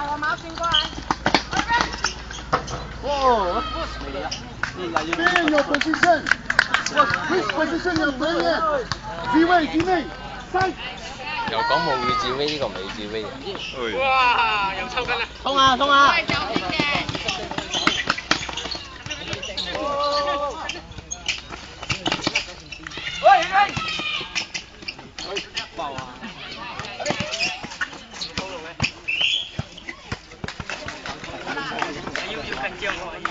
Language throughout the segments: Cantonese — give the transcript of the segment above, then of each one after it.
我毛巾过来。哦，Stay in your position. Which position you're playing at? G-way. Side. 又講冇語字威呢個唔係語字威嘅。哇！又抽筋啦！衝啊衝啊！喂！爆啊！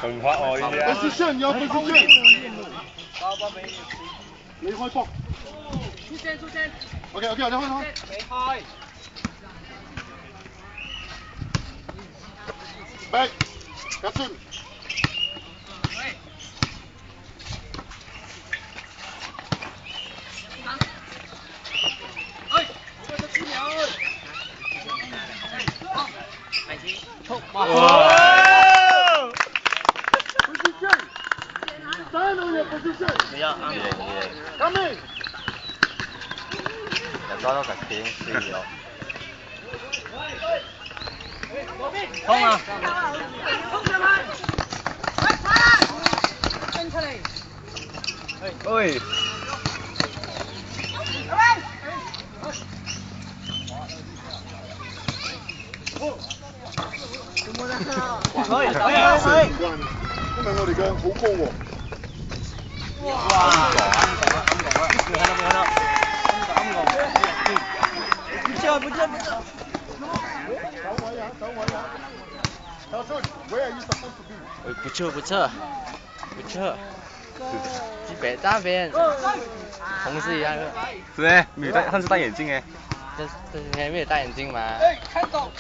強拍我呢啲啊 Position, your position. 你開波。出聲。OK，我哋開。你開。Back. Captain. 哇 Position. Stand on your position. 2-0 Come in. 又多10點輸咗。衝啊！跟出嚟。喂！因為我哋嘅好高喎。Where are you supposed to be? 不錯，大邊，同事一樣的。是咩？沒戴，他是戴眼鏡誒。這沒有戴眼鏡嘛？看到。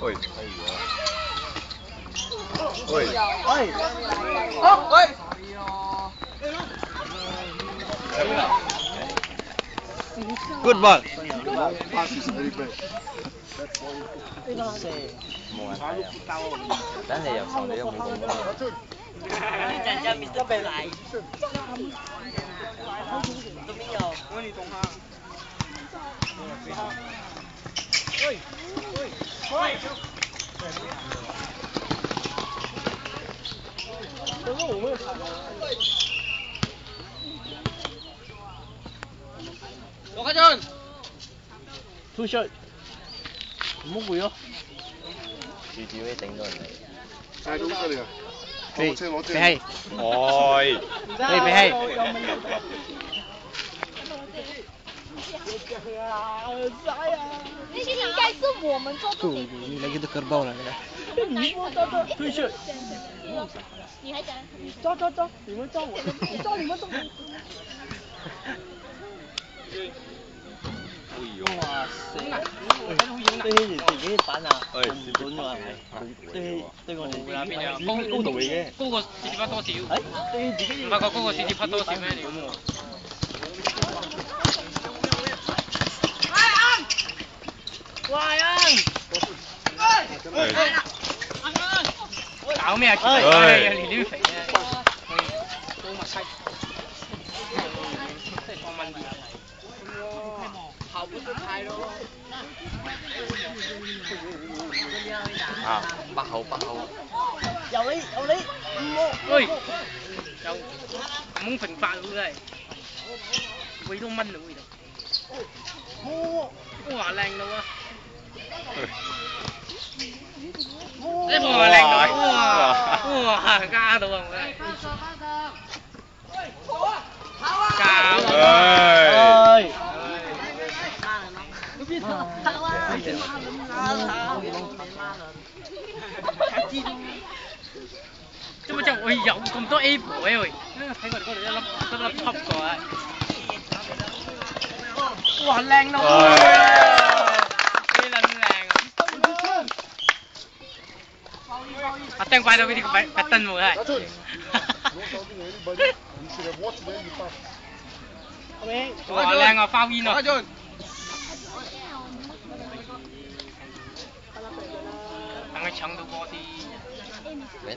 喂。Good ball. Pass is very bad. 冇問題啊。等你入場你都冇咁多。人家Mr. 貝來。都沒有。我你懂哈。羅家俊 ，two shot，唔好攰咯。語字威頂到人哋。係咁犀利啊！俾攞車。氣。愛。你俾氣。那些应该是我们做的。你那个都可爆了，那个。退去。你还讲？抓，你们抓我，你抓。哇塞！對自己板啊，紅本喎係，對我哋高度嚟嘅，高過史蒂芬多少？對自己唔發覺高過史蒂芬多少咩料？搞咩啊？練肥啊！高密西，即係放蚊啲。跑不出太咯。啊，8號。有你，喂，又唔好平發喎真係，幾多蚊啊呢度？哇靚到啊！呢部係靚到，哇加到啊！做乜就會有咁多 A 婆嘅喂？睇我哋嗰度一粒粒粒過啊！哇靚到啊！幾撚靚啊！阿釘擺到嗰啲擺燈喎真係。哇靚啊！包煙啊！等佢搶到波啲。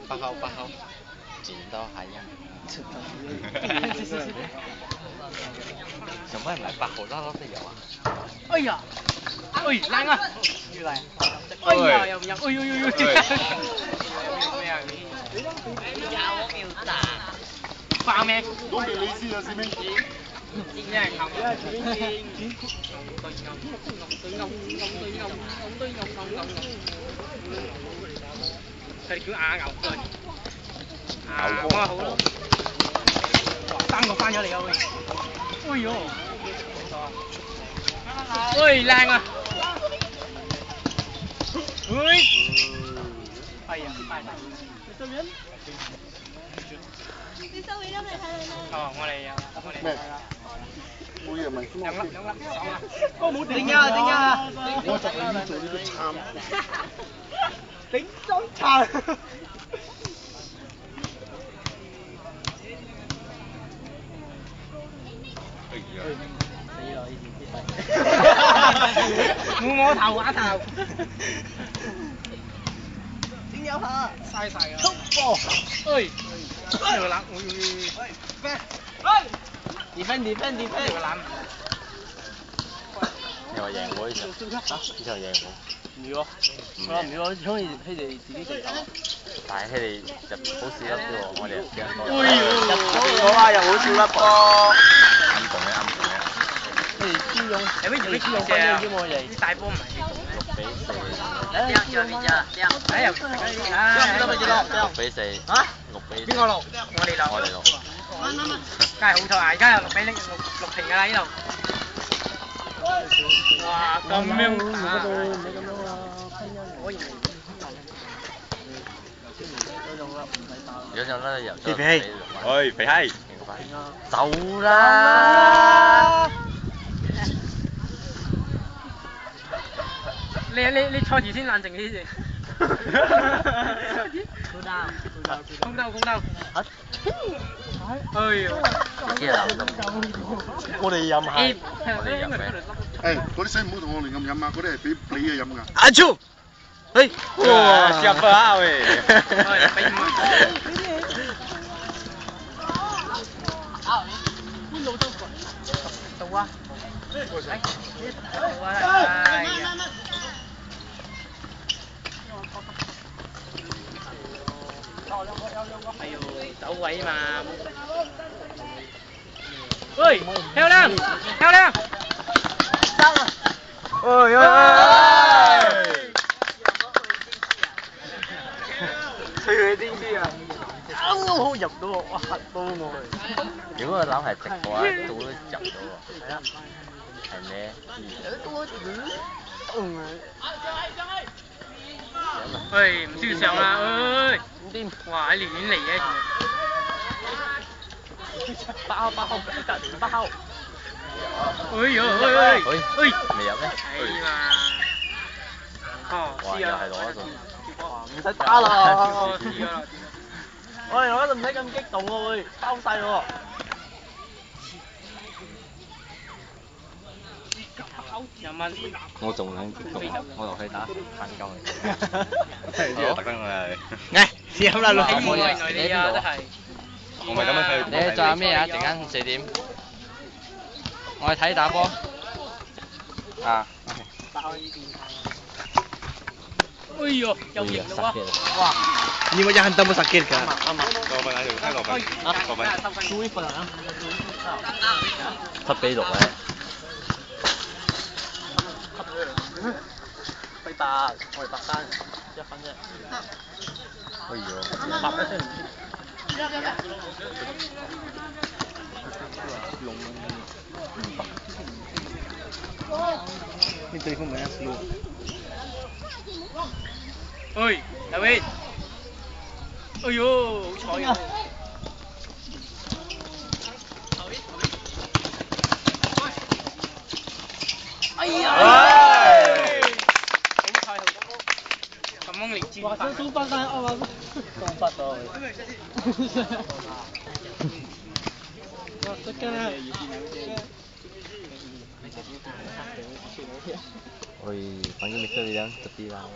8號。剪刀係啊！做乜唔係8號啦？都有啊！哎呀，哎靚啊！越嚟，哎呀又唔入，哎呦呦呦！咩啊？花咩？講俾你知啊，師妹。一人冚，佢哋叫亞牛佢。牛哥好咯。3個翻咗嚟啊喂！哎呦！喂靚啊！喂！哎呀，你收人？你收尾都未睇你咩？哦，我哋有，我哋咩？冇嘢咪兩粒，爽啦！哥冇頂啊頂啊！我就係要做呢個參。頂裝撐。冇摸頭畫頭。點有下？嘥晒啊！波！哎，條攬，defend 條攬。你話贏喎呢場？呢場贏喎？唔要啊！唔要啊！中意佢哋自己地球。但係佢哋入好少粒啫喎，我哋入幾多？入咗啊！又好少粒噃。啱講嘅。佢哋專用，有咩專用分啫嘛，我哋。啲大波唔係幾重。 6比4。哎又6比4。嚇？6比4。邊個6？我哋6。我哋6。梗係好彩啊！而家有6比0，6平㗎啦呢度。哇！咁樣打。可以。有陣咧入咗。喂，肥閪。走啦！你坐住先，冷靜啲先。公兜。哎呀！我哋飲下。誒，嗰啲水唔好同我亂咁飲啊！嗰啲係俾你嘅飲㗎。阿超，誒，哇，siapa ah weh? Tunggu ah. Ayo,走位嘛。喂，漂亮！吹佢啲啲啊！啱啱好入到喎，哇嚇到我！如果個籃係直嘅話，都入到喎。係啊。係咩？喂，唔需要上啦，喂！哇，喺亂嚟嘅。包，包。哎呀，未入咩？係嘛？哦，哇！又係攞一種。唔使打啦！喂，我覺得唔使咁激動喎，會包晒喎。我仲想激動，我落去打彈鳩真係特登㗎嚟，試下啦，老兄。你啊，真係。我咪咁樣睇。你仲有咩啊？陣間4點。我去睇打波。啊。哎呦，又贏啦喎！哇！你mo jangan tembus sakit kan? 過分喺度，聽過分。過分。輸分啊！7比6咧。被打，我哋8單1分啫。哎呦8分先唔知。你對方咪一輸。喂，大衛！哎呦，好彩啊！哎呀！好彩，咁樣嚟接。哇！真輸翻曬，我話送發到。哇！得㗎啦！Oi, panggil Mr. Liang tepi lah.